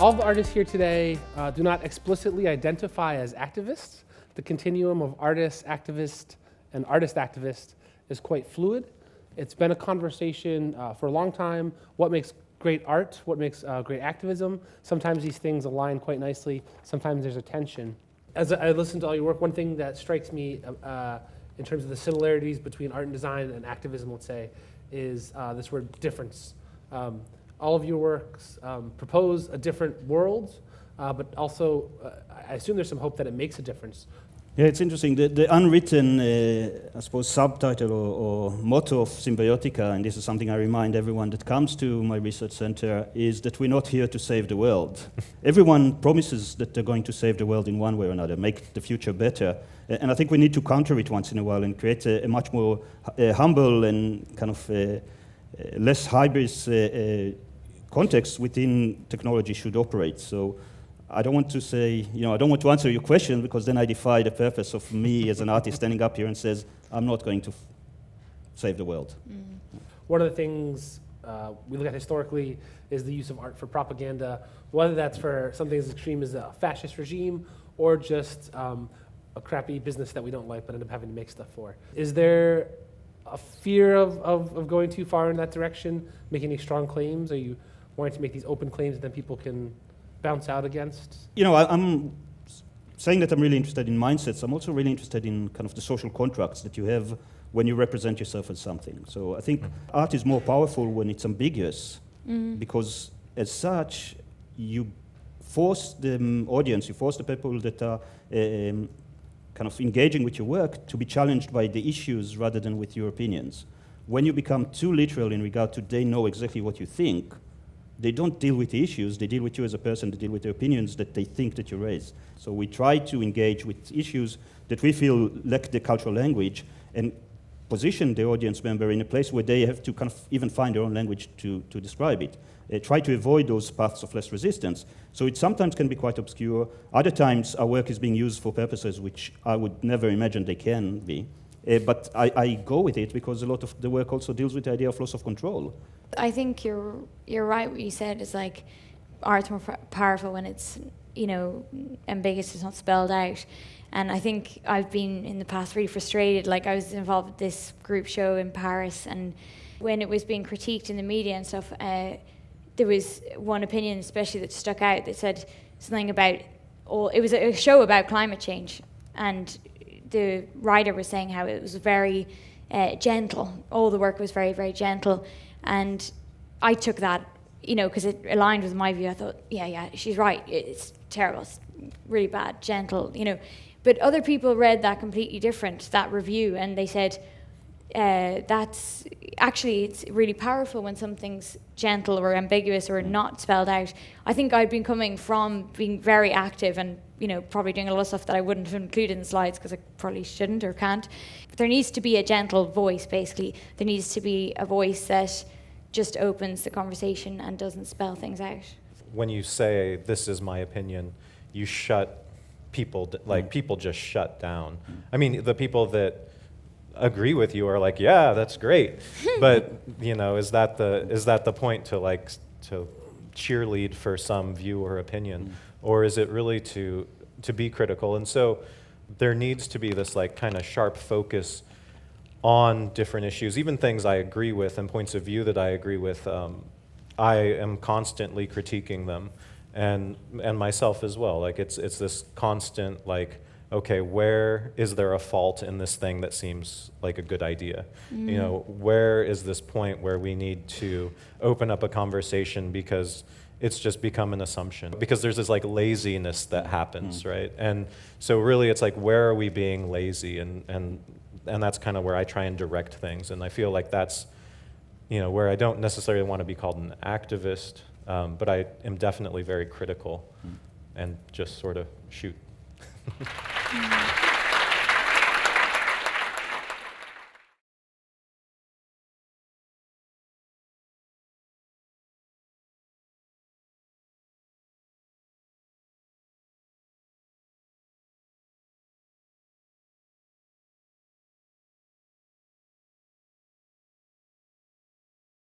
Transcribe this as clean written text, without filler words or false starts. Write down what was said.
All the artists here today do not explicitly identify as activists. The continuum of artist, activist, and artist activist is quite fluid. It's been a conversation for a long time. What makes great art? What makes great activism? Sometimes these things align quite nicely. Sometimes there's a tension. As I listen to all your work, one thing that strikes me in terms of the similarities between art and design and activism, let's say, is this word difference. All of your works propose a different world, but also I assume there's some hope that it makes a difference. Yeah, it's interesting. The unwritten, I suppose, subtitle or motto of Symbiotica, and this is something I remind everyone that comes to my research center, is that we're not here to save the world. Everyone promises that they're going to save the world in one way or another, make the future better. And I think we need to counter it once in a while and create a much more humble and kind of less hybrid context within technology should operate. So I don't want to say, I don't want to answer your question because then I defy the purpose of me as an artist standing up here and says, I'm not going to save the world. Mm. One of the things we look at historically is the use of art for propaganda, whether that's for something as extreme as a fascist regime or just a crappy business that we don't like but end up having to make stuff for. Is there a fear of going too far in that direction, making these strong claims? Are you wanting to make these open claims that then people can bounce out against? I'm saying that I'm really interested in mindsets. I'm also really interested in kind of the social contracts that you have when you represent yourself as something. So I think art is more powerful when it's ambiguous, because as such, you force the audience, you force the people that are kind of engaging with your work to be challenged by the issues rather than with your opinions. When you become too literal in regard to they know exactly what you think, they don't deal with the issues, they deal with you as a person, they deal with the opinions that they think that you raise. So we try to engage with issues that we feel lack the cultural language and position the audience member in a place where they have to kind of even find their own language to describe it. Try to avoid those paths of less resistance. So it sometimes can be quite obscure. Other times our work is being used for purposes which I would never imagine they can be. But I go with it because a lot of the work also deals with the idea of loss of control. I think you're right. What you said is like art's more powerful when it's ambiguous, it's not spelled out. And I think I've been in the past really frustrated. Like I was involved with this group show in Paris, and when it was being critiqued in the media and stuff, there was one opinion especially that stuck out that said something about it was a show about climate change, and the writer was saying how it was very gentle. All the work was very, very gentle. And I took that, because it aligned with my view. I thought, yeah, she's right. It's terrible. It's really bad, gentle, But other people read that completely different, that review, and they said, it's really powerful when something's gentle or ambiguous or not spelled out. I think I'd been coming from being very active and, probably doing a lot of stuff that I wouldn't have included in the slides because I probably shouldn't or can't. But there needs to be a gentle voice, basically. There needs to be a voice that just opens the conversation and doesn't spell things out. When you say, this is my opinion, you shut people, people just shut down. I mean, the people that agree with you are like, yeah, that's great. But, is that the point to cheerlead for some view or opinion? Or is it really to be critical? And so there needs to be this kind of sharp focus on different issues, even things I agree with and points of view that I agree with. I am constantly critiquing them, and myself as well. It's this constant okay, where is there a fault in this thing that seems like a good idea? Where is this point where we need to open up a conversation because it's just become an assumption? Because there's this laziness that happens, right? And so really it's where are we being lazy? And that's kind of where I try and direct things. And I feel like that's, where I don't necessarily want to be called an activist, but I am definitely very critical and just sort of shoot.